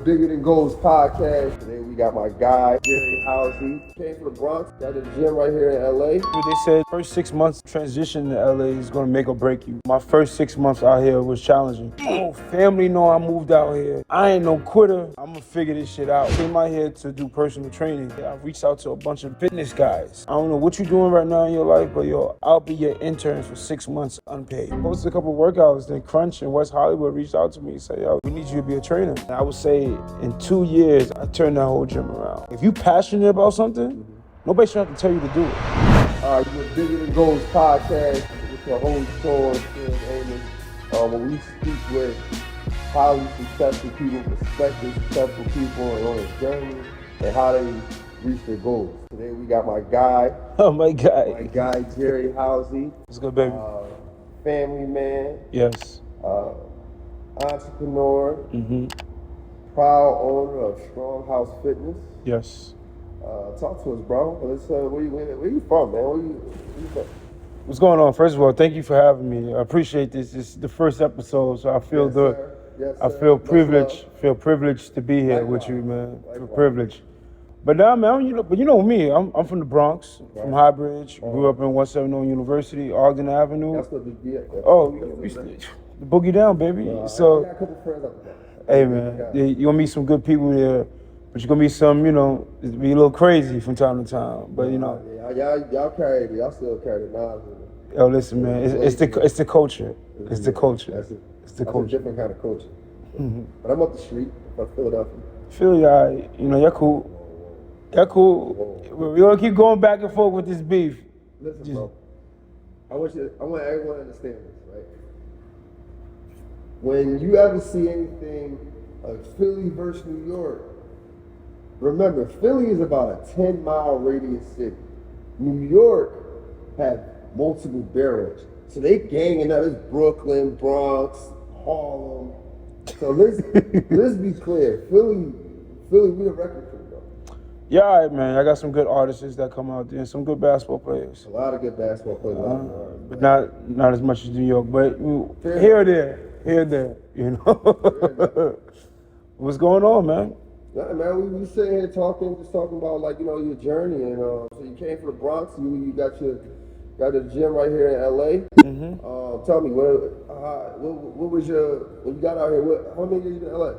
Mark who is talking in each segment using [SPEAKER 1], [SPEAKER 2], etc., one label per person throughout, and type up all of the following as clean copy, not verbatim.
[SPEAKER 1] Biggerthangoalspodcast. Today we got my guy, Housey. Came from the Bronx, got a gym right here in LA.
[SPEAKER 2] They said first 6 months transition to LA is gonna make or break you. My first 6 months out here was challenging. Oh, family know I moved out here. I ain't no quitter. I'm gonna figure this shit out. Came out here to do personal training. I reached out to a bunch of fitness guys. I don't know what you're doing right now in your life, but yo, I'll be your intern for 6 months unpaid. Posted a couple workouts, then Crunch and West Hollywood reached out to me and said, yo, we need you to be a trainer. And I would say in 2 years, I turned that whole gym around. If you passionate about something, nobody should have to tell you to do it.
[SPEAKER 1] You're Bigger Than Goals podcast with your host, Suge, Amos. When we speak with highly successful people, respected successful people on a journey and how they reach their goals. Today we got my guy.
[SPEAKER 2] Oh, my guy.
[SPEAKER 1] My guy, Housey.
[SPEAKER 2] What's good, baby?
[SPEAKER 1] Family man.
[SPEAKER 2] Yes.
[SPEAKER 1] Entrepreneur. Proud owner of StrongHouseFitness.
[SPEAKER 2] Yes.
[SPEAKER 1] Talk to us, bro. Where you from, man? Where you from?
[SPEAKER 2] What's going on? First of all, thank you for having me. I appreciate this. This is the first episode, so I feel I feel privileged to be here with you, man. Feel privileged. But now, man, you know me. I'm from the Bronx, from Highbridge. Grew up in 170 University, Ogden Avenue.
[SPEAKER 1] That's what the
[SPEAKER 2] the boogie down, baby.
[SPEAKER 1] I got a couple friends up there.
[SPEAKER 2] Hey, man, you're gonna meet some good people there, but you're gonna meet some, be a little crazy from time to time. But
[SPEAKER 1] y'all still carry the knives.
[SPEAKER 2] Yo, listen, man, it's the culture. It's the culture.
[SPEAKER 1] That's
[SPEAKER 2] the culture.
[SPEAKER 1] A different kind of culture. But I'm up the street, from Philadelphia.
[SPEAKER 2] Feel y'all, y'all cool. Y'all cool. We gonna keep going back and forth with this beef.
[SPEAKER 1] Listen, bro. I want everyone to understand this, right? When you ever see anything like Philly versus New York, remember, Philly is about a 10-mile radius city. New York have multiple boroughs. So they ganging up. It's Brooklyn, Bronx, Harlem. So let's be clear. Philly, we a record crew, bro.
[SPEAKER 2] Yeah, all right, man. I got some good artists that come out there, some good basketball players.
[SPEAKER 1] A lot of good basketball players.
[SPEAKER 2] But not as much as New York. But here or there, What's going on, man?
[SPEAKER 1] Nah, man, we sitting here talking about your journey, and so you came from the Bronx. You got a gym right here in LA. Tell me, what was when you got out here? How many years you in LA?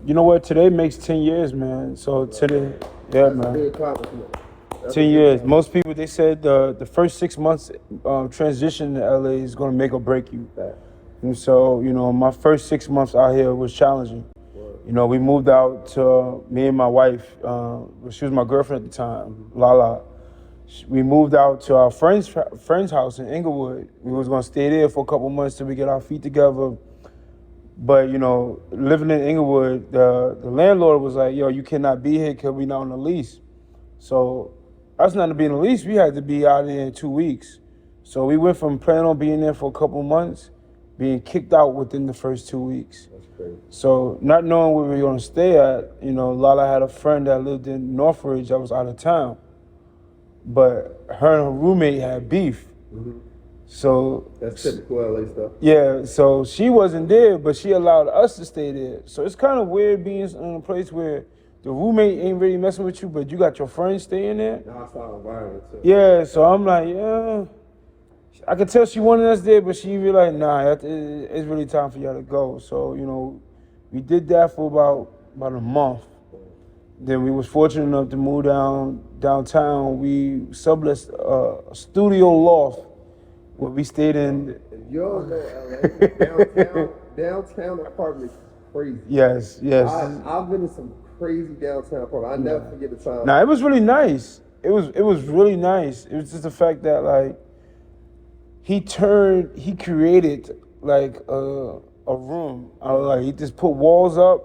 [SPEAKER 2] You know what? Today makes 10 years, man. So today, yeah, man.
[SPEAKER 1] A big accomplishment.
[SPEAKER 2] 10 years. Most people, they said the first 6 months transition to LA is gonna make or break you. And so, my first 6 months out here was challenging. We moved out to me and my wife. She was my girlfriend at the time, Lala. We moved out to our friend's house in Inglewood. We was gonna stay there for a couple months till we get our feet together. But living in Inglewood, the landlord was like, "Yo, you cannot be here because we not on the lease." So us not to be on the lease, we had to be out there in 2 weeks. So we went from planning on being there for a couple months, being kicked out within the first 2 weeks.
[SPEAKER 1] That's crazy.
[SPEAKER 2] So not knowing where we were gonna stay at, Lala had a friend that lived in Northridge that was out of town. But her and her roommate had beef. So
[SPEAKER 1] that's typical LA stuff.
[SPEAKER 2] Yeah, so she wasn't there, but she allowed us to stay there. So it's kind of weird being in a place where the roommate ain't really messing with you, but you got your friends staying there.
[SPEAKER 1] Hostile environment too.
[SPEAKER 2] Yeah, so I'm like, yeah. I could tell she wanted us there, but she be like, nah, it's really time for y'all to go. So, we did that for about a month. Then we was fortunate enough to move downtown. We sublet a studio loft where we stayed in.
[SPEAKER 1] You all know LA, downtown apartments crazy.
[SPEAKER 2] Yes.
[SPEAKER 1] I've been in some crazy downtown apartments. I never forget the time.
[SPEAKER 2] Nah, it was really nice. It was really nice. It was just the fact that he created like a room. He just put walls up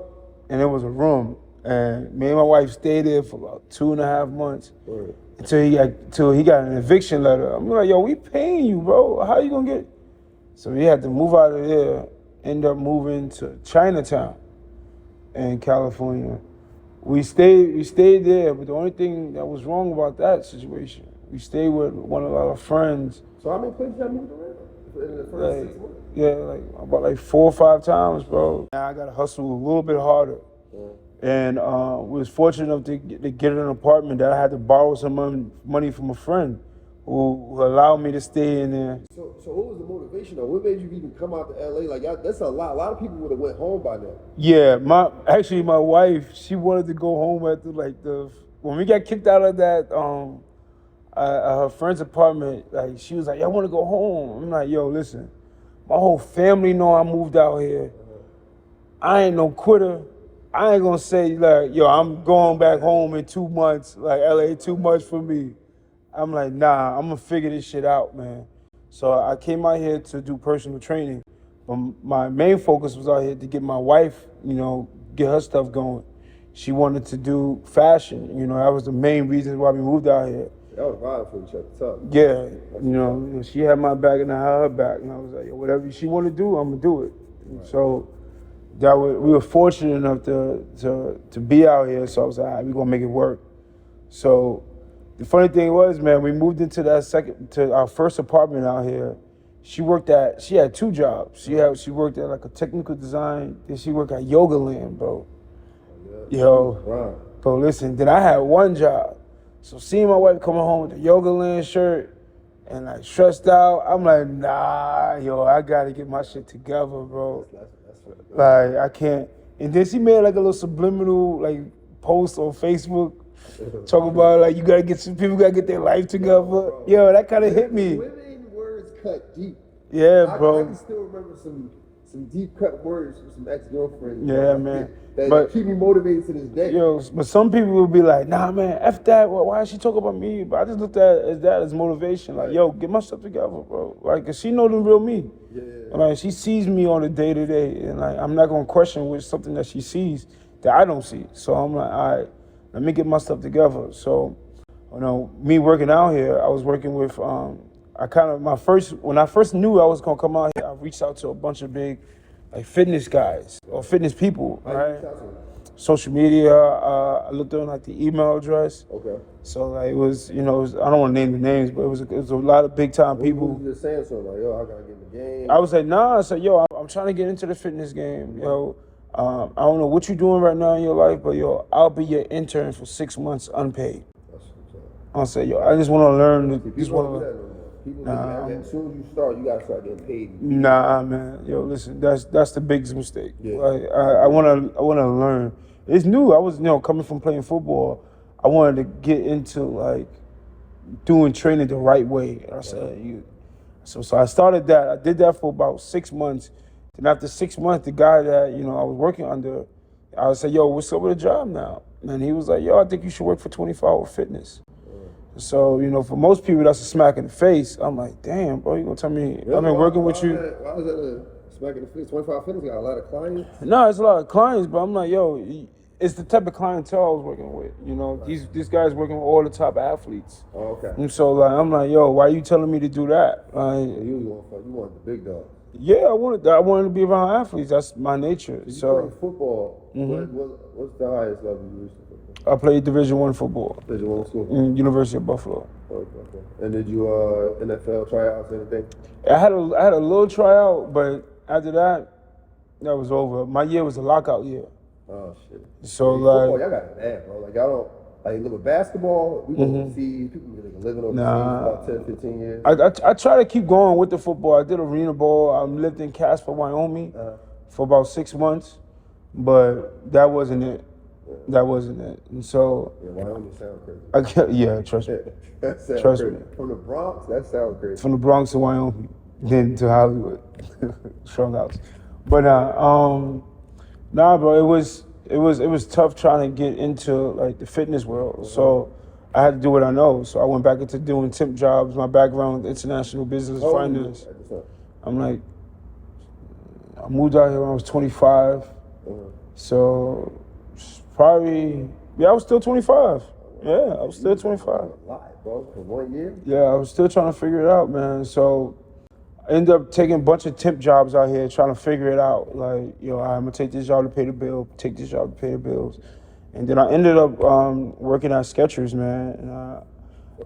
[SPEAKER 2] and it was a room. And me and my wife stayed there for about 2.5 months until he got an eviction letter. I'm like, yo, we paying you, bro. How you gonna get? So we had to move out of there. End up moving to Chinatown in California. We stayed there, but the only thing that was wrong about that situation, we stayed with one of our friends.
[SPEAKER 1] So how many places have you moved around in the first 6 months?
[SPEAKER 2] Yeah, about 4 or 5 times, bro. Now I gotta hustle a little bit harder. And was fortunate enough to get an apartment that I had to borrow some money from a friend who allowed me to stay in there.
[SPEAKER 1] So what was the motivation though? What made you even come out to LA? Like that's a lot. A lot of people would have went home by now.
[SPEAKER 2] Yeah, my wife, she wanted to go home after when we got kicked out of that her friend's apartment. Like she was like, "I want to go home." I'm like, "Yo, listen, my whole family know I moved out here. I ain't no quitter. I ain't gonna say like, yo, I'm going back home in 2 months. Like LA too much for me." I'm like, nah, I'm gonna figure this shit out, man. So I came out here to do personal training. But my main focus was out here to get my wife, get her stuff going. She wanted to do fashion. That was the main reason why we moved out here.
[SPEAKER 1] That was violent for each other. Tough.
[SPEAKER 2] Yeah, she had my back and I had her back. And I was like, yo, whatever she want to do, I'm gonna do it. Right. So we were fortunate enough to be out here. So I was like, all right, we're gonna make it work. So the funny thing was, man, we moved into our first apartment out here. She had 2 jobs. She worked at like a technical design, then she worked at Yoga Land, bro.
[SPEAKER 1] Yeah.
[SPEAKER 2] Yo, bro, listen, then I had 1 job. So seeing my wife coming home with a Yoga Land shirt and like stressed out, I'm like, nah, yo, I gotta get my shit together, bro. Like, I can't. And then she made like a little subliminal like post on Facebook. Talk about like people gotta get their life together. Yo, that kind of hit me.
[SPEAKER 1] Women words cut deep.
[SPEAKER 2] Yeah, bro.
[SPEAKER 1] I can still remember some deep cut words from some ex-girlfriends.
[SPEAKER 2] Yeah, man.
[SPEAKER 1] That keep me motivated to this day.
[SPEAKER 2] Yo, but some people will be like, nah, man, F that. Why is she talking about me? But I just looked at that as motivation. Like, yo, get my stuff together, bro. Like, 'cause she know the real me.
[SPEAKER 1] Yeah.
[SPEAKER 2] And like, she sees me on a day-to-day. And like, I'm not gonna question with something that she sees that I don't see. So I'm like, all right, let me get my stuff together. So, me working out here, I was working with, when I first knew I was gonna come out here, I reached out to a bunch of big, like fitness guys or fitness people, right? Social media, I looked on like the email address.
[SPEAKER 1] Okay.
[SPEAKER 2] So like it was, I don't want to name the names, but it was a lot of big time people.
[SPEAKER 1] You just saying something like, yo, I gotta get in the game.
[SPEAKER 2] I was like, nah. I said, yo, I'm trying to get into the fitness game, yo. I don't know what you're doing right now in your life, but yo, I'll be your intern for 6 months unpaid.
[SPEAKER 1] That's what's up.
[SPEAKER 2] I said, yo, I just want to learn.
[SPEAKER 1] As soon as you start, you gotta start getting paid.
[SPEAKER 2] Nah, man. Yo, listen, that's the biggest mistake.
[SPEAKER 1] Yeah.
[SPEAKER 2] Like, I wanna learn. It's new. I was, coming from playing football, I wanted to get into like doing training the right way. And I said, so I started that. I did that for about 6 months. Then after 6 months, the guy that I was working under, I said, yo, what's up with the job now? And he was like, yo, I think you should work for 24-Hour Fitness. So, for most people, that's a smack in the face. I'm like, damn, bro, you gonna tell me I've been working with you?
[SPEAKER 1] Why was that a smack in the face? 24-Hour Fitness got a lot of clients?
[SPEAKER 2] No, it's a lot of clients, but I'm like, yo, it's the type of clientele I was working with. These guys working with all the top athletes.
[SPEAKER 1] Oh, okay.
[SPEAKER 2] And so, like, I'm like, yo, why are you telling me to do that?
[SPEAKER 1] You want the big dog.
[SPEAKER 2] Yeah, I wanted to be around athletes. That's my nature.
[SPEAKER 1] So you play football. What's the highest level you reached in football?
[SPEAKER 2] I played Division I football.
[SPEAKER 1] Division I school?
[SPEAKER 2] University of Buffalo.
[SPEAKER 1] Okay. And did you NFL tryouts or anything?
[SPEAKER 2] I had a little tryout, but after that was over. My year was a lockout year.
[SPEAKER 1] Oh shit.
[SPEAKER 2] So
[SPEAKER 1] football, y'all got it bad, bro. Like y'all don't live with basketball. We go see people living overseas for about 10, 15 years.
[SPEAKER 2] I try to keep going with the football. I did arena ball. I lived in Casper, Wyoming for about 6 months, but that wasn't it. That wasn't it. And so
[SPEAKER 1] Wyoming sounds crazy.
[SPEAKER 2] Trust me.
[SPEAKER 1] That sounds
[SPEAKER 2] Trust
[SPEAKER 1] crazy.
[SPEAKER 2] me.
[SPEAKER 1] From the Bronx, that sounds crazy.
[SPEAKER 2] From the Bronx to Wyoming, then to Hollywood, strong house. But bro, it was tough trying to get into like the fitness world. So I had to do what I know. So I went back into doing temp jobs. My background, international business, finance. I'm like, I moved out here when I was 25. So probably, I was still 25. Yeah, I was still 25.
[SPEAKER 1] A lot, bro, for 1 year?
[SPEAKER 2] Yeah, I was still trying to figure it out, man. So I ended up taking a bunch of temp jobs out here, trying to figure it out. Like, I'm gonna take this job to pay the bill, take this job to pay the bills. And then I ended up working at Skechers, man. And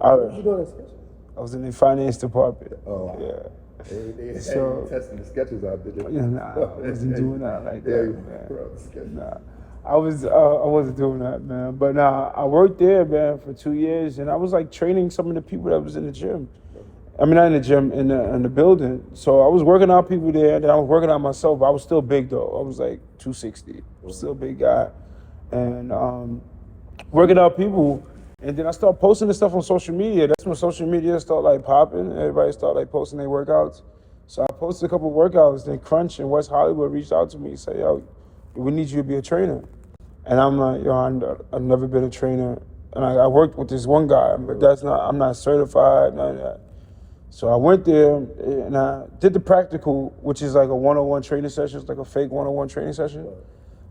[SPEAKER 1] what you doing at Skechers?
[SPEAKER 2] I was in the finance department.
[SPEAKER 1] Oh.
[SPEAKER 2] Yeah.
[SPEAKER 1] They
[SPEAKER 2] So,
[SPEAKER 1] testing the Skechers out there.
[SPEAKER 2] Nah, I wasn't doing that like that, man.
[SPEAKER 1] Bro,
[SPEAKER 2] Nah. I wasn't doing that, man. But nah, I worked there, man, for 2 years, and I was like training some of the people that was in the gym. I mean, not in the gym, in the building. So I was working out people there, and then I was working out myself. But I was still big though. I was like 260. I was still a big guy, and working out people. And then I started posting this stuff on social media. That's when social media started like popping. Everybody started like posting their workouts. So I posted a couple of workouts. Then Crunch in West Hollywood reached out to me and said, yo, we need you to be a trainer. And I'm like, yo, I've never been a trainer. And I worked with this one guy, but I'm not certified, none of that. So I went there and I did the practical, which is like a one-on-one training session. It's like a fake one-on-one training session.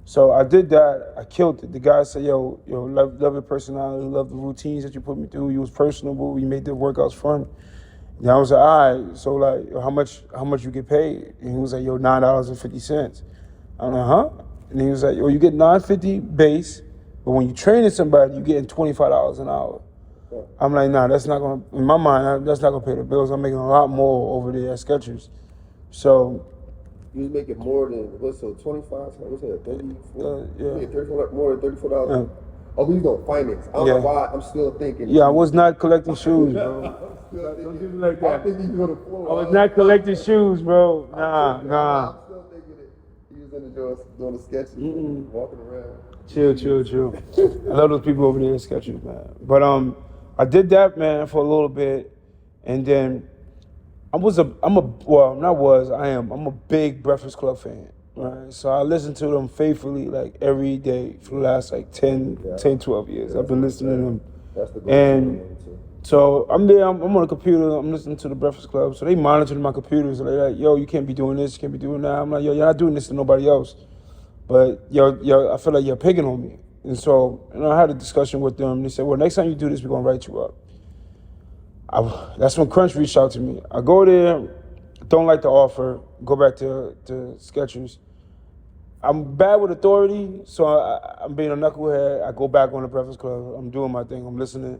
[SPEAKER 2] So I did that. I killed it. The guy said, yo, love your personality, love the routines that you put me through. You was personable. You made the workouts fun. And I was like, all right. So like, how much you get paid? And he was like, yo, $9.50. I'm like, huh? And he was like, yo, you get $9.50 base, but when you training somebody, you getting $25 an hour. I'm like, nah, that's not gonna. In my mind, that's not gonna pay the bills. I'm making a lot more over there at Skechers. So.
[SPEAKER 1] You was making more than, what's so 25, what's that, 34?
[SPEAKER 2] Yeah.
[SPEAKER 1] You 34, more than $34. Oh, we was on finance. I don't know why, I'm still thinking.
[SPEAKER 2] Yeah, I was not collecting shoes, bro.
[SPEAKER 1] Don't do me like that. I think he was on the floor.
[SPEAKER 2] I was not collecting shoes, bro. Nah.
[SPEAKER 1] I'm still thinking that he was in the drawers doing the sketches, walking around.
[SPEAKER 2] Chill. I love those people over there at Skechers, man. But I did that, man, for a little bit, and then I'm a big Breakfast Club fan, right? So I listen to them faithfully, like every day for the last like 10, 12 years. I've been listening to them. That's the and so I'm there, I'm on the computer, I'm listening to the Breakfast Club. So they monitor my computers, and they're like, yo, you can't be doing this, you can't be doing that. I'm like, yo, you're not doing this to nobody else. But yo, I feel like you're picking on me. And so I had a discussion with them. They said, well, next time you do this, we're going to write you up. That's when Crunch reached out to me. I go there, don't like the offer, go back to Skechers. I'm bad with authority, so I'm being a knucklehead. I go back on the Breakfast Club. I'm doing my thing. I'm listening.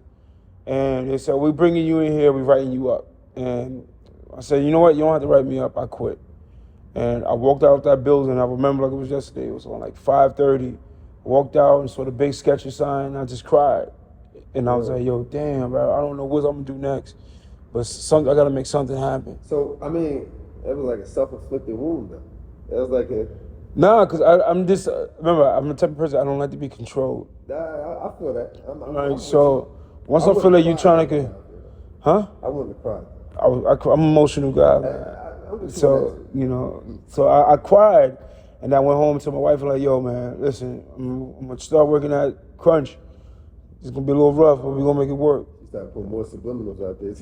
[SPEAKER 2] And they said, we're bringing you in here. We're writing you up. And I said, you know what? You don't have to write me up. I quit. And I walked out of that building. I remember like it was yesterday. It was on like 5:30. I walked out and saw the big Skechers sign. I just cried. And I was like, yo, damn, bro, I don't know what I'm going to do next. But I got to make something happen.
[SPEAKER 1] So, I mean, it was like a self-inflicted wound, though. It was like a...
[SPEAKER 2] Nah, because I'm just... remember, I'm the type of person, I don't like to be controlled.
[SPEAKER 1] Nah, I feel that.
[SPEAKER 2] I'm so, once I feel like you're trying to... Huh?
[SPEAKER 1] I wouldn't have cried.
[SPEAKER 2] I'm an emotional guy, man. So, so I cried. And I went home to my wife and like, yo, man, listen, I'm going to start working at Crunch. It's going to be a little rough, but we're going to make it work.
[SPEAKER 1] You started putting more subliminals out there.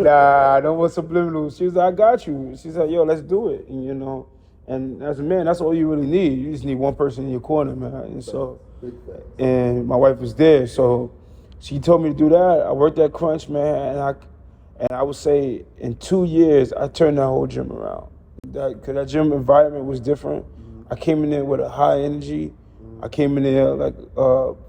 [SPEAKER 2] Nah, no more subliminals. She was like, I got you. She said, yo, let's do it. And, and as a man, that's all you really need. You just need one person in your corner, man. And so, and my wife was there. So she told me to do that. I worked at Crunch, man. And I would say in 2 years, I turned that whole gym around. Because that gym environment was different. I came in there with a high energy. I came in there like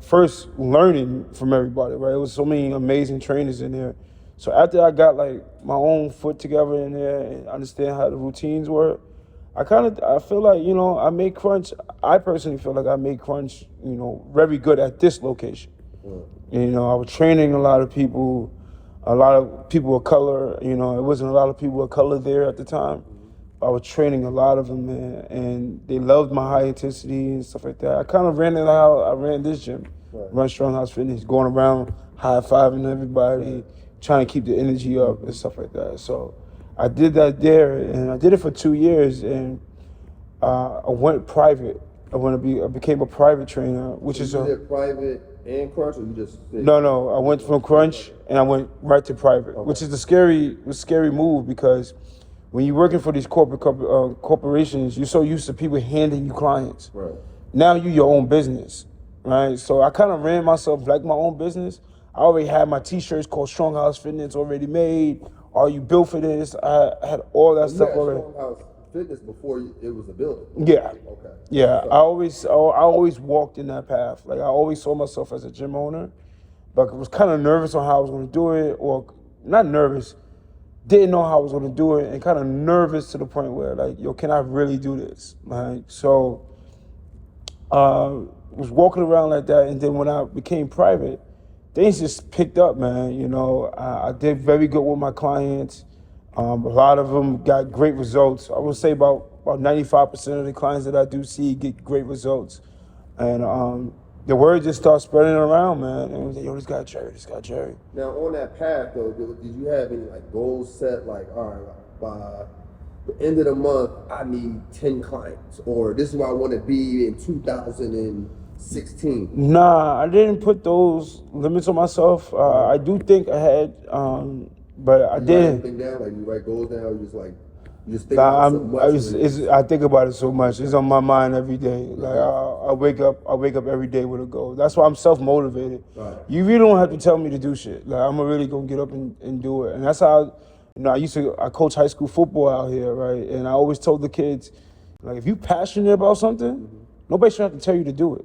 [SPEAKER 2] first learning from everybody, right? There was so many amazing trainers in there. So after I got like my own foot together in there and understand how the routines were, I feel like, I made Crunch, I personally feel like I made Crunch, very good at this location. And, I was training a lot of people of color, it wasn't a lot of people of color there at the time. I was training a lot of them, man, and they loved my high intensity and stuff like that. I kind of ran it how I ran this gym, run StrongHouseFitness, going around high-fiving everybody, trying to keep the energy up and stuff like that. So I did that there, and I did it for 2 years, and I went private. I became a private trainer, which is
[SPEAKER 1] you did private and Crunch, or you just did?
[SPEAKER 2] No. I went from Crunch and I went right to private, which is the scary move because when you're working for these corporations, you're so used to people handing you clients.
[SPEAKER 1] Right.
[SPEAKER 2] Now you're your own business, right? So I kind of ran myself like my own business. I already had my T-shirts called StrongHouseFitness already made. Are you built for this? I had all that stuff already.
[SPEAKER 1] StrongHouseFitness before it was a building.
[SPEAKER 2] Yeah.
[SPEAKER 1] Okay.
[SPEAKER 2] Yeah. I always walked in that path. Like I always saw myself as a gym owner, but I was kind of nervous on how I was going to do it, or not nervous. Didn't know how I was going to do it, and kind of nervous to the point where, like, yo, can I really do this? Like, so was walking around like that, and then when I became private, things just picked up, man. You know, I did very good with my clients. A lot of them got great results. I would say about 95% of the clients that I do see get great results. And the word just started spreading around, man. And it was like, yo, this guy Jerry.
[SPEAKER 1] Now, on that path, though, did you have any like goals set? Like, all right, by the end of the month, I need 10 clients, or this is where I want to be in 2016.
[SPEAKER 2] Nah, I didn't put those limits on myself. I do think ahead, but I didn't.
[SPEAKER 1] Write down, like you write goals down, you just think about it so much.
[SPEAKER 2] I think about it so much. It's on my mind every day. Like I wake up every day with a goal. That's why I'm self-motivated.
[SPEAKER 1] Right.
[SPEAKER 2] You really don't have to tell me to do shit. Like I'm really gonna get up and do it. And that's how, you know, I coach high school football out here, right? And I always told the kids, like, if you passionate about something, nobody should have to tell you to do it.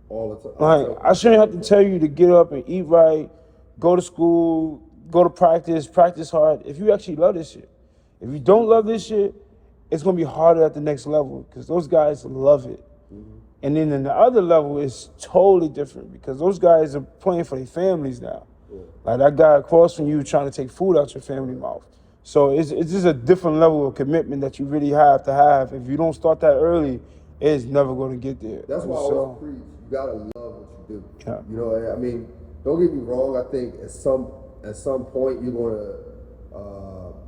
[SPEAKER 1] All the time.
[SPEAKER 2] Like I shouldn't have to tell you to get up and eat right, go to school, go to practice hard. If you actually love this shit. If you don't love this shit, it's gonna be harder at the next level because those guys love it. Mm-hmm. And then in the other level, it's totally different because those guys are playing for their families now. Yeah. Like that guy across from you trying to take food out your family mouth. So it's just a different level of commitment that you really have to have. If you don't start that early, it's never gonna get there.
[SPEAKER 1] That's why I always preach. You gotta love what you do.
[SPEAKER 2] Yeah.
[SPEAKER 1] You know, I mean, don't get me wrong. I think at some point you're gonna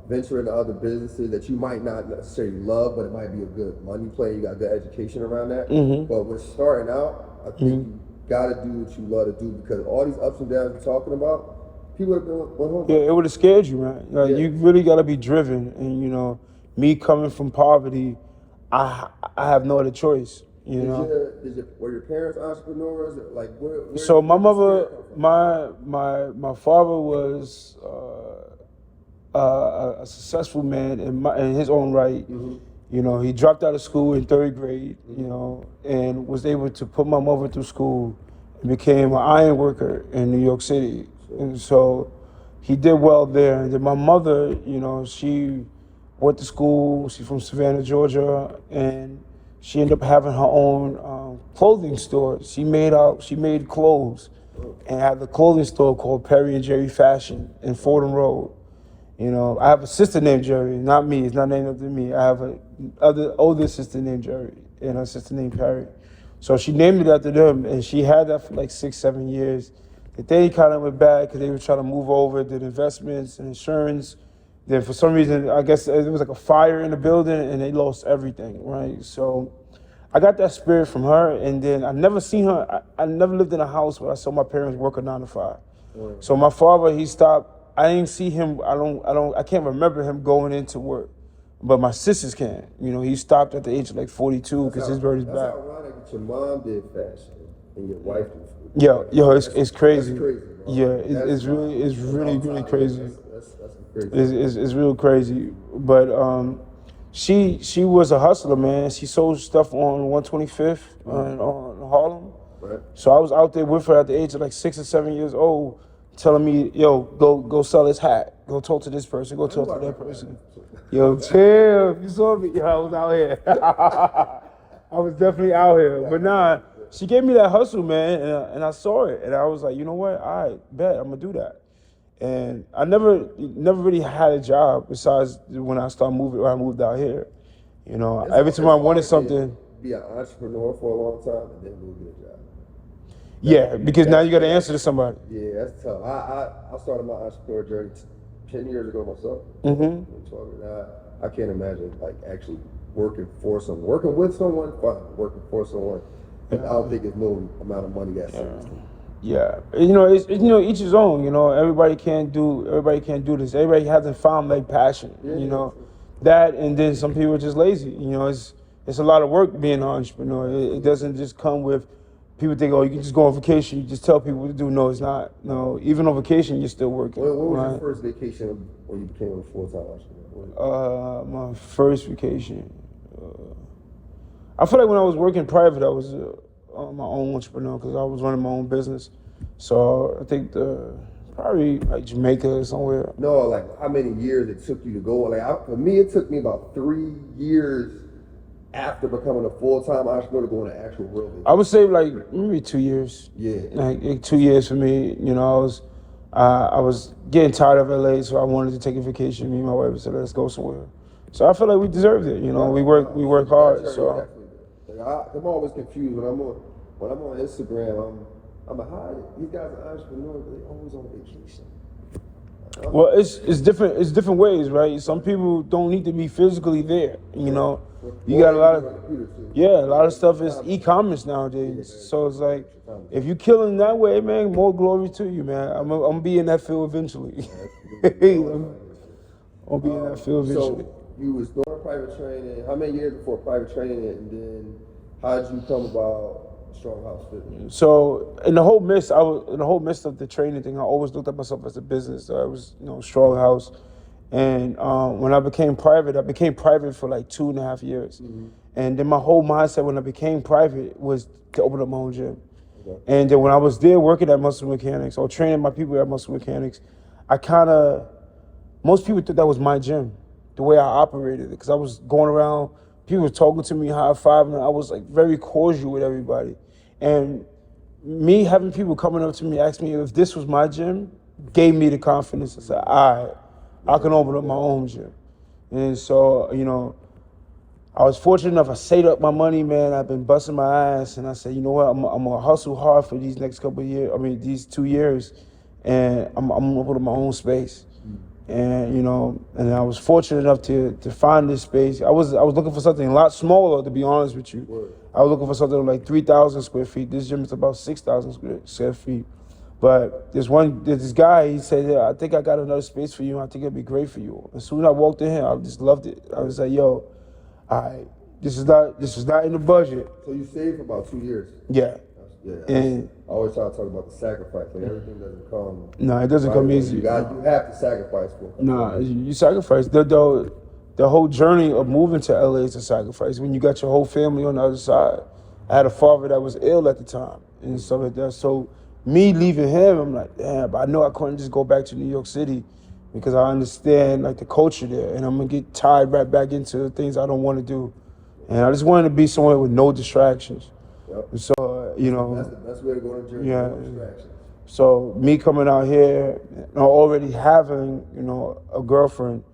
[SPEAKER 1] venture into other businesses that you might not necessarily love, but it might be a good money play. You got good education around that. Mm-hmm. But when starting out, I think you got to do what you love to do because all these ups and downs you're talking about, people have been home.
[SPEAKER 2] Yeah, it would have scared you, man. Like, yeah. You really got to be driven. And, you know, me coming from poverty, I have no other choice. You know.
[SPEAKER 1] Were your parents entrepreneurs? Like, where
[SPEAKER 2] so my mother, my father was a successful man in his own right. Mm-hmm. You know, he dropped out of school in 3rd grade, you know, and was able to put my mother through school and became an iron worker in New York City. Sure. And so he did well there. And then my mother, you know, she went to school. She's from Savannah, Georgia, and she ended up having her own clothing store. She made clothes and had the clothing store called Perry and Jerry Fashion in Fordham Road. You know, I have a sister named Jerry, not me. It's not named after me. I have a older sister named Jerry and a sister named Perry. So she named it after them, and she had that for like 6-7 years. The thing kind of went bad because they were trying to move over, did investments and insurance. Then for some reason, I guess there was like a fire in the building, and they lost everything, right? So I got that spirit from her, and then I never seen her. I never lived in a house where I saw my parents work a 9 to 5. Right. So my father, he stopped. I didn't see him. I can't remember him going into work, but my sisters can. You know, he stopped at the age of like 42 because his birth is back.
[SPEAKER 1] That's ironic that your mom did fashion and your wife did.
[SPEAKER 2] Yo, it's crazy.
[SPEAKER 1] That's crazy, bro.
[SPEAKER 2] Yeah, it's really crazy.
[SPEAKER 1] That's crazy.
[SPEAKER 2] It's real crazy. But she was a hustler, man. She sold stuff on 125th on Harlem. Right. So I was out there with her at the age of like 6 or 7 years old, telling me, yo, go sell this hat. Go talk to this person. Go talk to that person. Yo, chill. You saw me. Yo, I was out here. I was definitely out here. But nah, she gave me that hustle, man, and I saw it. And I was like, you know what? All right, bet. I'm going to do that. And I never really had a job besides when I moved out here. You know, every time I wanted something.
[SPEAKER 1] Be an entrepreneur for a long time and then move to a job.
[SPEAKER 2] Yeah, because now you got to answer to somebody.
[SPEAKER 1] Yeah, that's tough. I started my entrepreneur journey 10 years ago myself. Mm-hmm. I can't imagine like actually working for someone, working with someone, fine. Working for someone. I don't think it's no amount of money that's
[SPEAKER 2] Yeah, you know, it's each his own. You know, everybody can't do this. Everybody hasn't found their passion. Yeah, you know, that, and then some people are just lazy. You know, it's a lot of work being an entrepreneur. It doesn't just come with. People think, oh, you can just go on vacation. You just tell people what to do. No, it's not. No, even on vacation, you're still working.
[SPEAKER 1] What was your first vacation when you became a full-time entrepreneur?
[SPEAKER 2] My first vacation. I feel like when I was working private, I was my own entrepreneur because I was running my own business. So I think probably like Jamaica or somewhere.
[SPEAKER 1] No, like how many years it took you to go? Like for me, it took me about 3 years after becoming a full-time entrepreneur to go on an actual real business?
[SPEAKER 2] I would say like maybe 2 years.
[SPEAKER 1] Yeah.
[SPEAKER 2] Like 2 years for me. You know, I was getting tired of LA, so I wanted to take a vacation. Me and my wife said, let's go somewhere. So I feel like we deserved it. You know, we work hard. So
[SPEAKER 1] I'm always confused when I'm on Instagram. I'm like, how these guys are entrepreneurs, but they always on vacation.
[SPEAKER 2] Well, it's different. It's different ways, right? Some people don't need to be physically there. You know, you got a lot of stuff is e-commerce nowadays. So it's like, if you're killing that way, man, more glory to you, man. I'm gonna be in that field eventually. I'll be in that field eventually.
[SPEAKER 1] So you was doing private training. How many years before private training, and then how did you come about StrongHouseFitness?
[SPEAKER 2] So in the whole midst of the training thing, I always looked at myself as a business. So I was, Strong House, and when I became private for like 2.5 years, and then my whole mindset when I became private was to open up my own gym. Okay. And then when I was there working at Muscle Mechanics or training my people at Muscle Mechanics, most people thought that was my gym, the way I operated it, because I was going around, people were talking to me, high-fiving, I was like very cordial with everybody. And me having people coming up to me, asking me if this was my gym, gave me the confidence to say, all right, I can open up my own gym. And so, I was fortunate enough, I saved up my money, man. I've been busting my ass, and I said, you know what, I'm gonna hustle hard for these next couple of years, these 2 years, and I'm gonna open up my own space. And and I was fortunate enough to find this space. I was looking for something a lot smaller, to be honest with you.
[SPEAKER 1] Word.
[SPEAKER 2] I was looking for something like 3,000 square feet. This gym is about 6,000 square feet. But there's this guy, he said, yeah, I think I got another space for you. I think it'd be great for you. As soon as I walked in here, I just loved it. I was like, yo, all right, this is not in the budget.
[SPEAKER 1] So you saved for about 2 years?
[SPEAKER 2] Yeah.
[SPEAKER 1] Yeah.
[SPEAKER 2] And
[SPEAKER 1] I always try to talk about the sacrifice. Like everything doesn't come.
[SPEAKER 2] No, it doesn't come easy.
[SPEAKER 1] You have to sacrifice for it.
[SPEAKER 2] Nah, you sacrifice. The whole journey of moving to LA is a sacrifice. When you got your whole family on the other side. I had a father that was ill at the time and stuff like that. So me leaving him, I'm like, damn, but I know I couldn't just go back to New York City because I understand like the culture there, and I'm gonna get tied right back into things I don't want to do. And I just wanted to be somewhere with no distractions.
[SPEAKER 1] Yep.
[SPEAKER 2] So
[SPEAKER 1] that's the best way to go on a journey.
[SPEAKER 2] Yeah.
[SPEAKER 1] No distractions.
[SPEAKER 2] So me coming out here, already having a girlfriend,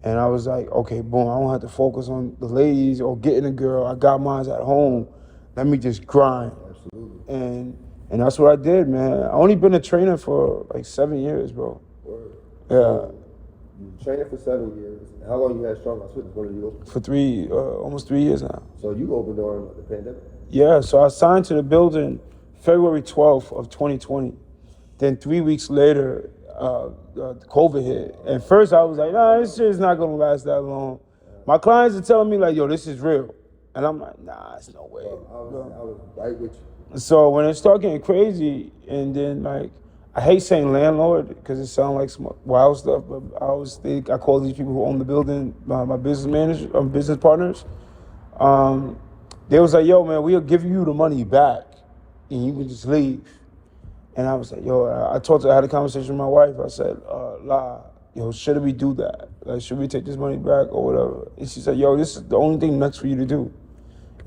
[SPEAKER 2] and I was like, okay, boom, I don't have to focus on the ladies or getting a girl. I got mine at home. Let me just grind.
[SPEAKER 1] Absolutely.
[SPEAKER 2] And that's what I did, man. I only been a trainer for like 7 years, bro.
[SPEAKER 1] Word.
[SPEAKER 2] Yeah.
[SPEAKER 1] So you trained for 7 years. How long you had StrongHouseFitness? When did you open?
[SPEAKER 2] For almost 3 years now.
[SPEAKER 1] So you opened during the pandemic?
[SPEAKER 2] Yeah, so I signed to the building February 12th of 2020. Then 3 weeks later, COVID hit. And first I was like, nah, this shit is not gonna last that long. My clients are telling me like, yo, this is real. And I'm like, nah, it's no way.
[SPEAKER 1] I was right with you.
[SPEAKER 2] So when it started getting crazy, and then like, I hate saying landlord because it sounds like some wild stuff, but I always think I call these people who own the building my business managers, business partners. They was like, yo, man, we'll give you the money back and you can just leave. And I was like, yo, I had a conversation with my wife. I said, should we do that? Like, should we take this money back or whatever? And she said, yo, this is the only thing next for you to do.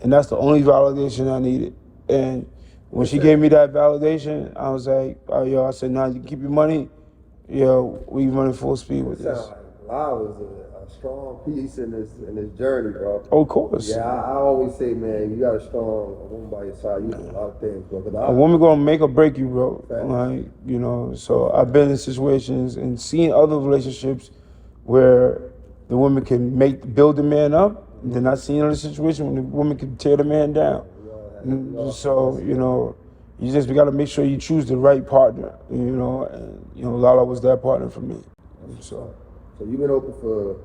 [SPEAKER 2] And that's the only validation I needed. And when she gave me that validation, I was like, I said, nah, you can keep your money. Yo, we running full speed with this.
[SPEAKER 1] Like Lyle is a strong piece in this journey, bro.
[SPEAKER 2] Oh, of course.
[SPEAKER 1] Yeah, I always say, man, you got a woman by your side. You do a lot of things, bro.
[SPEAKER 2] A woman gonna make or break you, bro. Like, so I've been in situations and seen other relationships where the woman can build the man up. And then I seen other situations when the woman can tear the man down. So, you just got to make sure you choose the right partner, and, Lala was that partner for me. So
[SPEAKER 1] you've been open for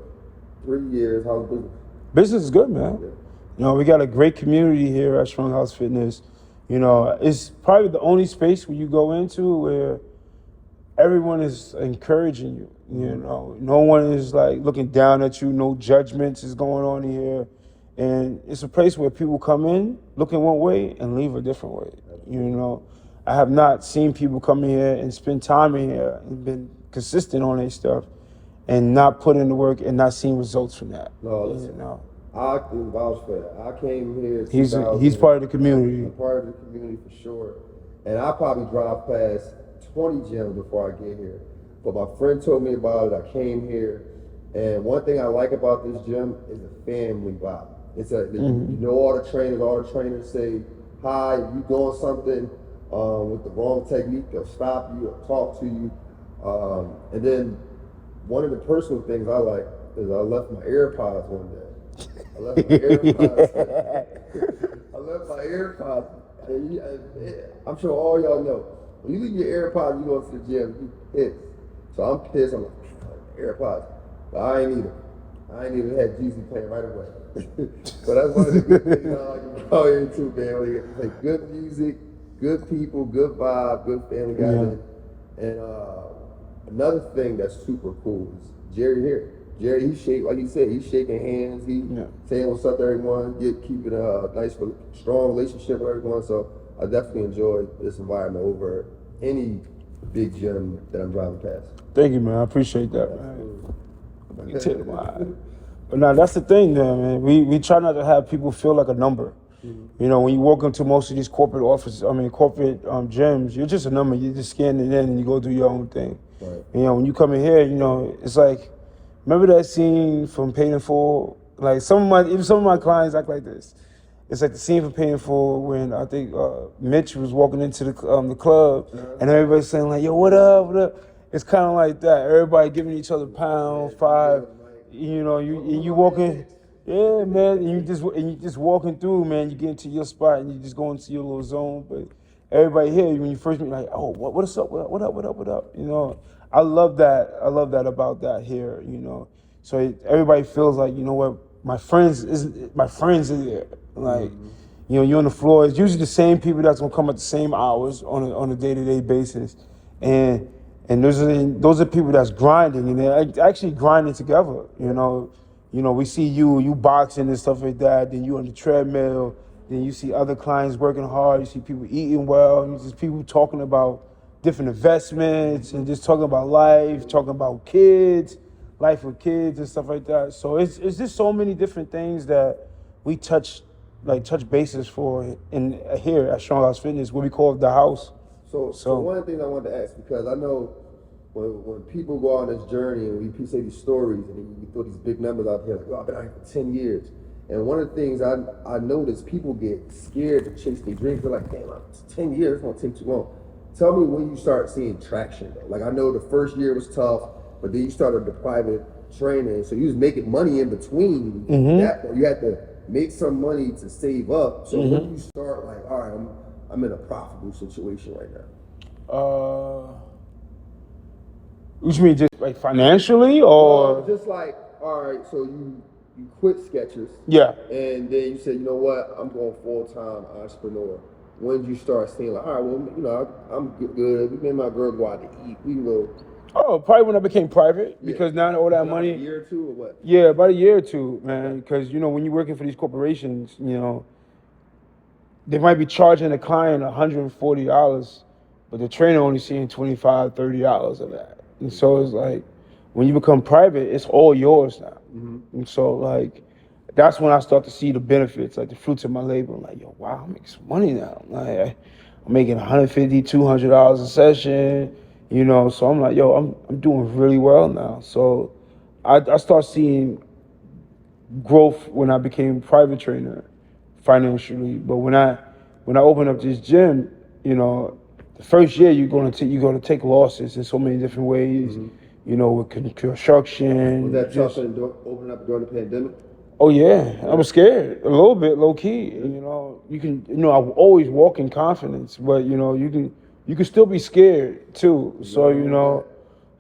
[SPEAKER 1] 3 years. How's business?
[SPEAKER 2] Business is good, man. Yeah. We got a great community here at Strong House Fitness. It's probably the only space where you go into where everyone is encouraging you. No one is like looking down at you. No judgments is going on here. And it's a place where people come in looking one way and leave a different way. I have not seen people come in here and spend time in here and been consistent on their stuff and not put in the work and not seeing results from that.
[SPEAKER 1] No, listen. I can vouch for that. I came here in
[SPEAKER 2] He's
[SPEAKER 1] 2000.
[SPEAKER 2] part of the community.
[SPEAKER 1] I'm part of the community for sure. And I probably drive past 20 gyms before I get here. But my friend told me about it. I came here. And one thing I like about this gym is the family vibe. It's you know all the trainers say, hi, if you doing something with the wrong technique, they'll stop you or talk to you. And then one of the personal things I like is I left my AirPods one day. I left my AirPods. I'm sure all y'all know. When you leave your AirPods, you go to the gym, you pissed. So I'm pissed. I'm like, AirPods. But I ain't need them. I ain't even had Housey playing right away. So that's one of the good things I like about here too, man. When you play good music, good people, good vibe, good family guys. Yeah. And another thing that's super cool is Jerry here. Jerry, he shake, like he said, he's shaking hands. He saying what's up to everyone, keeping a nice, strong relationship with everyone. So I definitely enjoy this environment over any big gym that I'm driving past.
[SPEAKER 2] Thank you, man. I appreciate that, man. But now that's the thing, man. We try not to have people feel like a number. You know, when you walk into most of these corporate gyms, you're just a number. You just scan it in and you go do your own thing.
[SPEAKER 1] Right.
[SPEAKER 2] You know, when you come in here, you know, it's like, remember that scene from Paid in Full? Like some of my clients act like this. It's like the scene from Paid in Full when I think Mitch was walking into the club and everybody's saying like, "Yo, what up? What up?" It's kind of like that. Everybody giving each other pound, five. You know, you walking, yeah, man. And you just walking through, man. You get into your spot and you just go into your little zone. But everybody here, when you first meet, like, oh, what's up? What up? You know, I love that. I love that about that here. You know, so everybody feels like, you know what, my friends are there. Like, you know, you're on the floor. It's usually the same people that's gonna come at the same hours on a day-to-day basis, and those are people that's grinding and they're actually grinding together. You know, we see you boxing and stuff like that. Then you on the treadmill. Then you see other clients working hard. You see people eating well. You see people talking about different investments and just talking about life, talking about kids, life with kids and stuff like that. So it's just so many different things that we touch bases for in here at StrongHouseFitness, what we call the house.
[SPEAKER 1] So one of the things I wanted to ask, because I know when people go on this journey and we say these stories and we throw these big numbers out here, like, oh, I've been out here for 10 years. And one of the things I notice, people get scared to chase their dreams. They're like, damn, 10 years, it's gonna take too long. Tell me when you start seeing traction though. Like, I know the first year was tough, but then you started the private training, so you was making money in between that, but you had to make some money to save up. So when you start like, all right, I'm in a profitable situation right now.
[SPEAKER 2] What you mean, just like financially, or
[SPEAKER 1] just like, all right, so you quit Skechers, and then you said, you know what, I'm going full-time entrepreneur. When did you start saying like, all right, well, you know, I'm good. Me and my girl go out to eat. We can go.
[SPEAKER 2] Oh, probably when I became private, because now all that money.
[SPEAKER 1] A year or two, or what?
[SPEAKER 2] Yeah, about a year or two, man. Because you know, when you're working for these corporations, you know, they might be charging the client $140, but the trainer only seeing $25, $30 of that. And so it's like, when you become private, it's all yours now. And so like, that's when I start to see the benefits, like the fruits of my labor. I'm like, yo, wow, I'm making some money now. Like, I'm making $150, $200 a session, you know. So I'm like, yo, I'm doing really well now. So I start seeing growth when I became private trainer financially. But when I opened up this gym, you know, the first year you're gonna take losses in so many different ways. You know, with construction.
[SPEAKER 1] Was that tough to open up during the pandemic?
[SPEAKER 2] Oh yeah, I was scared a little bit, low key. You know, I always walk in confidence, but you know, you can still be scared too. So you know,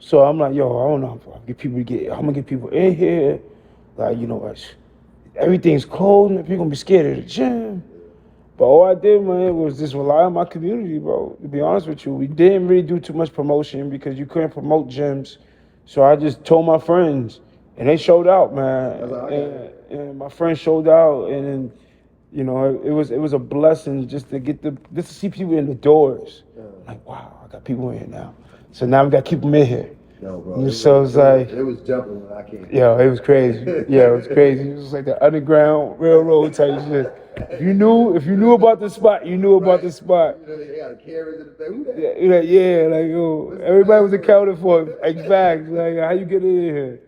[SPEAKER 2] so I'm like, yo, I don't know how I'm gonna get people in here. Like, you know, everything's closed, and people gonna be scared of the gym. But all I did, man, was just rely on my community, bro. To be honest with you, we didn't really do too much promotion because you couldn't promote gyms. So I just told my friends, and they showed out, man. And my friends showed out, and then, you know, it was a blessing just to see people in the doors. Like, wow, I got people in here now. So now we got to keep them in here.
[SPEAKER 1] No, bro.
[SPEAKER 2] So it's like,
[SPEAKER 1] it was jumping when I came.
[SPEAKER 2] yo, it was crazy. Yeah, it was crazy. It was like the underground railroad type shit. If you knew about the spot, you knew about the spot.
[SPEAKER 1] You know, they got cameras in the back. Who that?
[SPEAKER 2] Like yo, everybody was accounted for. Exactly. Like how you get in here.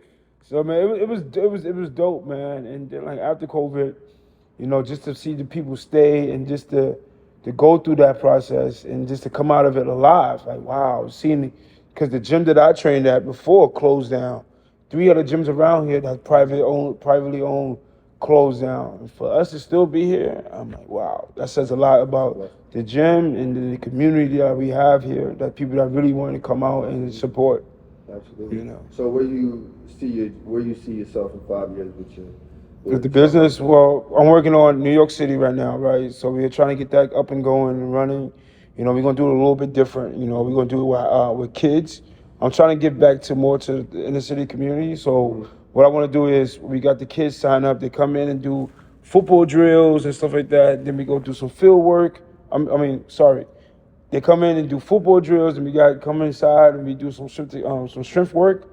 [SPEAKER 2] So man, it was dope, man. And then like after COVID, you know, just to see the people stay and just to go through that process and just to come out of it alive. Like wow, seeing because the gym that I trained at before closed down. 3 other gyms around here that privately owned closed down. And for us to still be here, I'm like, wow, that says a lot about the gym and the community that we have here, that people that really want to come out and support.
[SPEAKER 1] Absolutely.
[SPEAKER 2] You know.
[SPEAKER 1] So where you see yourself in 5 years
[SPEAKER 2] With the business, well, I'm working on New York City right now, right? So we're trying to get that up and going and running. You know, we're gonna do it a little bit different. You know, we're gonna do it with kids. I'm trying to get back to more to the inner city community. So what I want to do is we got the kids sign up. They come in and do football drills and stuff like that. Then we go do some field work. They come in and do football drills, and we got come inside and we do some strength work.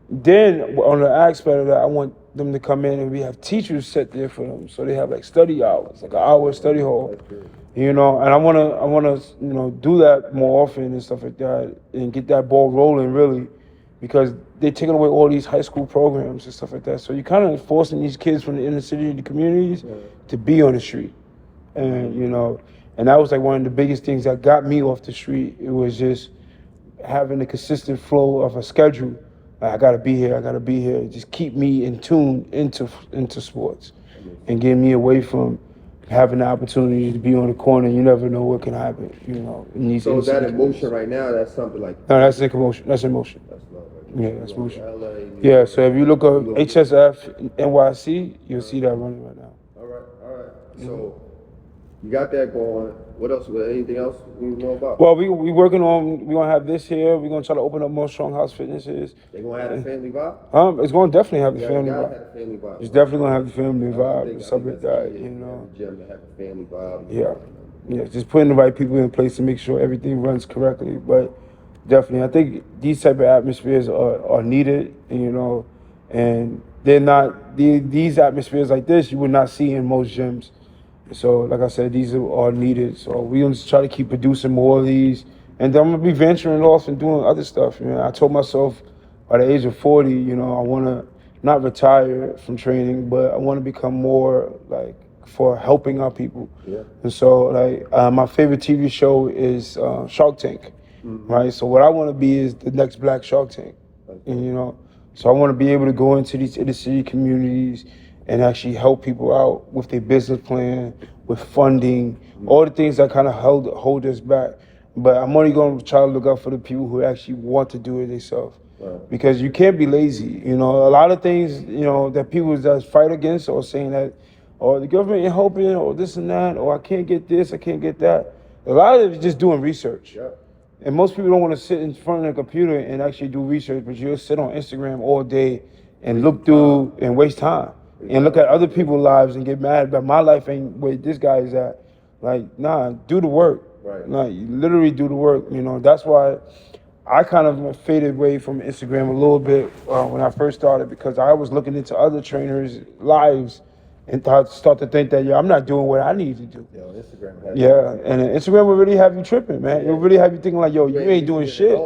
[SPEAKER 2] Then on the aspect of that, I want them to come in and we have teachers set there for them, so they have like study hours, like an hour study hall. You know, and I wanna do that more often and stuff like that, and get that ball rolling really, because they're taking away all these high school programs and stuff like that. So you're kind of forcing these kids from the inner city, the communities, to be on the street, and you know, and that was like one of the biggest things that got me off the street. It was just having a consistent flow of a schedule. Like, I gotta be here. Just keep me in tune into sports, and get me away from having the opportunity to be on the corner. You never know what can happen, you know.
[SPEAKER 1] So that emotion right now, that's something like...
[SPEAKER 2] No, that's emotion. That's emotion.
[SPEAKER 1] That's not right.
[SPEAKER 2] Yeah, that's emotion.
[SPEAKER 1] LA,
[SPEAKER 2] yeah, so if you look up HSF NYC, you'll see that running right now.
[SPEAKER 1] All right. So you got that going. What else? Anything else we know about?
[SPEAKER 2] Well, we working on, we're going to have this here. We're going to try to open up more StrongHouseFitnesses.
[SPEAKER 1] They going to have the family vibe?
[SPEAKER 2] It's going to definitely have the family vibe.
[SPEAKER 1] Have the family vibe.
[SPEAKER 2] It's definitely going to have the family vibe and stuff like that, you know.
[SPEAKER 1] Gym to have a family vibe.
[SPEAKER 2] Yeah, just putting the right people in place to make sure everything runs correctly. But definitely, I think these type of atmospheres are needed, you know, and they're not, these atmospheres like this you would not see in most gyms. So, like I said, these are needed. So we're going to try to keep producing more of these. And then I'm going to be venturing off and doing other stuff. You know, I told myself by the age of 40, you know, I want to not retire from training, but I want to become more like for helping our people. Yeah. And so, like, my favorite TV show is Shark Tank, right? So what I want to be is the next Black Shark Tank, and, you know. So I want to be able to go into these inner city communities and actually help people out with their business plan, with funding, all the things that kind of hold us back. But I'm only going to try to look out for the people who actually want to do it themselves. Right. Because you can't be lazy. You know, a lot of things, you know, that people that fight against, or saying that, or the government ain't helping, or this and that, or I can't get this, I can't get that. A lot of it is just doing research. Yeah. And most people don't want to sit in front of the computer and actually do research, but you'll sit on Instagram all day and look through and waste time. And look at other people's lives and get mad that my life ain't where this guy is at. Like, nah, do the work. Right. Like, literally do the work. You know, that's why I kind of faded away from Instagram a little bit when I first started, because I was looking into other trainers' lives and start to think that, I'm not doing what I need to do.
[SPEAKER 1] Instagram.
[SPEAKER 2] And Instagram will really have you tripping, man. It'll really have you thinking like, you ain't doing shit.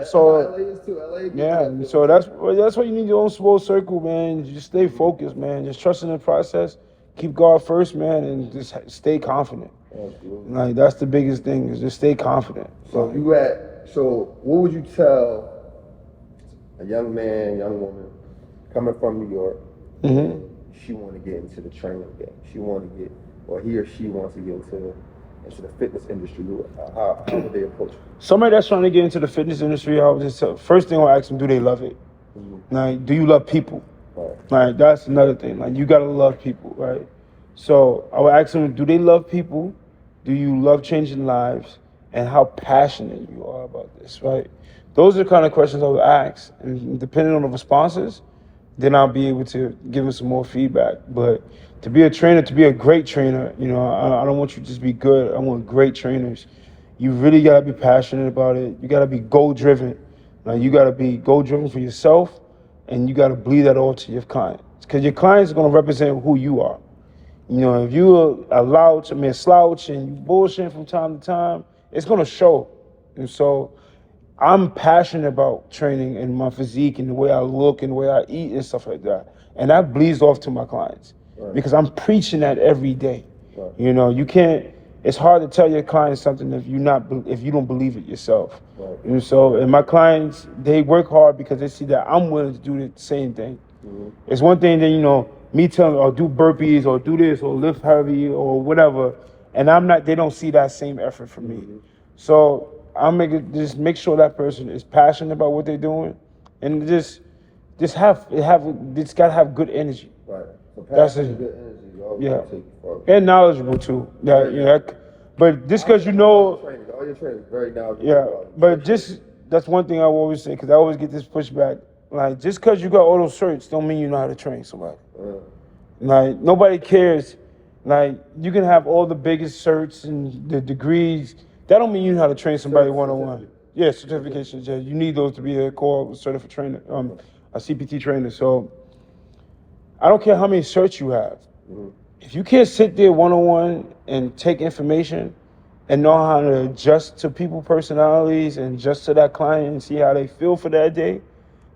[SPEAKER 2] So
[SPEAKER 1] LA is too. LA.
[SPEAKER 2] Yeah, so that's why you need your own small circle, man. Just stay focused, man. Just trust in the process. Keep God first, man, and just stay confident. Absolutely. Like, that's the biggest thing, is just stay confident.
[SPEAKER 1] So what would you tell a young man, young woman coming from New York? Mm-hmm. She want to get into the training game. She wants to get into the fitness industry. How would they approach it?
[SPEAKER 2] Somebody that's trying to get into the fitness industry, I would just tell, first thing I'll ask them, do they love it? Mm-hmm. Like, do you love people? Right. Like, that's another thing. Like, you gotta love people, right? So I would ask them, do they love people? Do you love changing lives? And how passionate you are about this, right? Those are the kind of questions I would ask. And depending on the responses, then I'll be able to give them some more feedback. But to be a trainer, to be a great trainer, you know, I don't want you to just be good. I want great trainers. You really gotta be passionate about it. You gotta be goal driven. Like, you gotta be goal-driven for yourself, and you gotta bleed that all to your clients. Because your clients are gonna represent who you are. You know, if you allow to be a slouch and you bullshit from time to time, it's gonna show. And so I'm passionate about training and my physique and the way I look and the way I eat and stuff like that. And that bleeds off to my clients because I'm preaching that every day. You know, you can't, it's hard to tell your clients something if you don't believe it yourself. And so, and my clients, they work hard because they see that I'm willing to do the same thing. It's one thing that, you know, me telling them, oh, do burpees or do this or lift heavy or whatever, and they don't see that same effort from me. So just make sure that person is passionate about what they're doing, and just gotta have good energy.
[SPEAKER 1] Right. So
[SPEAKER 2] That's
[SPEAKER 1] passion
[SPEAKER 2] it.
[SPEAKER 1] and good energy.
[SPEAKER 2] Yeah.
[SPEAKER 1] Take you far.
[SPEAKER 2] And knowledgeable too. But just because you know,
[SPEAKER 1] all your training is very knowledgeable.
[SPEAKER 2] yeah. But that's one thing I will always say, because I always get this pushback. Like, just because you got all those certs don't mean you know how to train somebody. Like, nobody cares. Like, you can have all the biggest certs and the degrees. That don't mean you know how to train somebody one-on-one. Yeah, certifications. Yeah, you need those to be a core certified trainer, a CPT trainer. So I don't care how many certs you have. If you can't sit there one-on-one and take information and know how to adjust to people's personalities and adjust to that client and see how they feel for that day,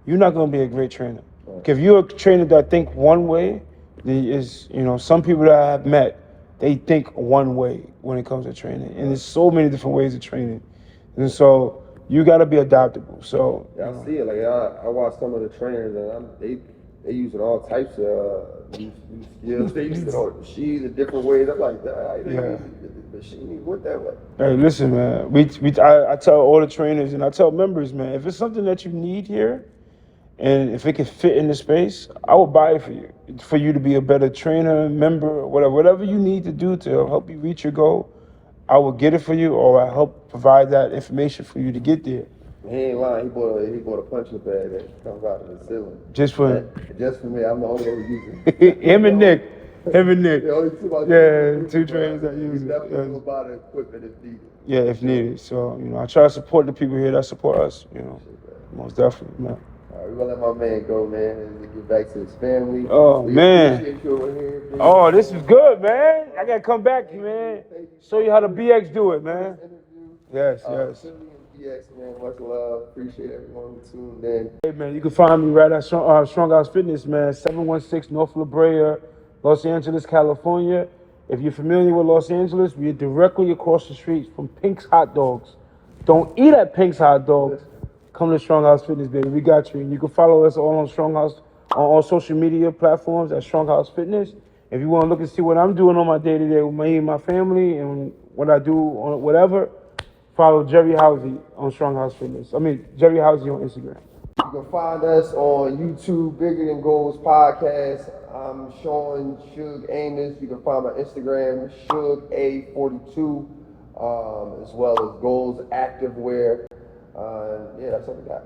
[SPEAKER 2] you're not going to be a great trainer. If you're a trainer that think one way, some people that I've met, they think one way when it comes to training. And there's so many different ways of training. And so you got to be adaptable. So
[SPEAKER 1] I see it. Like, I watch some of the trainers, and they using all types of new skills. They using all the machines in different ways. I'm like, the machine went that way.
[SPEAKER 2] Hey, listen, man. I tell all the trainers and I tell members, man, if it's something that you need here, and if it can fit in the space, I will buy it for you to be a better trainer, member, whatever you need to do to help you reach your goal. I will get it for you, or I help provide that information for you to get there.
[SPEAKER 1] He ain't lying. He bought a punching bag that comes out of the ceiling.
[SPEAKER 2] Just for
[SPEAKER 1] me. I'm the only one who uses it.
[SPEAKER 2] Him and Nick. The
[SPEAKER 1] only two
[SPEAKER 2] trainers that use it.
[SPEAKER 1] Definitely will buy the equipment if needed.
[SPEAKER 2] Yeah, if needed. So, I try to support the people here that support us, most definitely, man.
[SPEAKER 1] All right, we're going to let my man go, man, and get back to his family.
[SPEAKER 2] Oh, man.
[SPEAKER 1] Appreciate you over here, man.
[SPEAKER 2] Oh, this is good, man. I got to come back, man. Show you how the BX do it, man. Yes.
[SPEAKER 1] Philly and BX, man, much love. Appreciate everyone who tuned in.
[SPEAKER 2] Hey, man, you can find me right at StrongHouseFitness, man, 716 North La Brea, Los Angeles, California. If you're familiar with Los Angeles, we're directly across the street from Pink's Hot Dogs. Don't eat at Pink's Hot Dogs. Come to StrongHouseFitness, baby. We got you. And you can follow us all on StrongHouse, on all social media platforms at StrongHouseFitness. If you want to look and see what I'm doing on my day-to-day with me and my family and what I do on whatever, follow Jerry Housey on StrongHouseFitness. Jerry Housey on Instagram.
[SPEAKER 1] You can find us on YouTube, Bigger Than Goals Podcast. I'm Sean Suge Amos. You can find my Instagram, SugeA42, as well as Goals Activewear. That's what we got.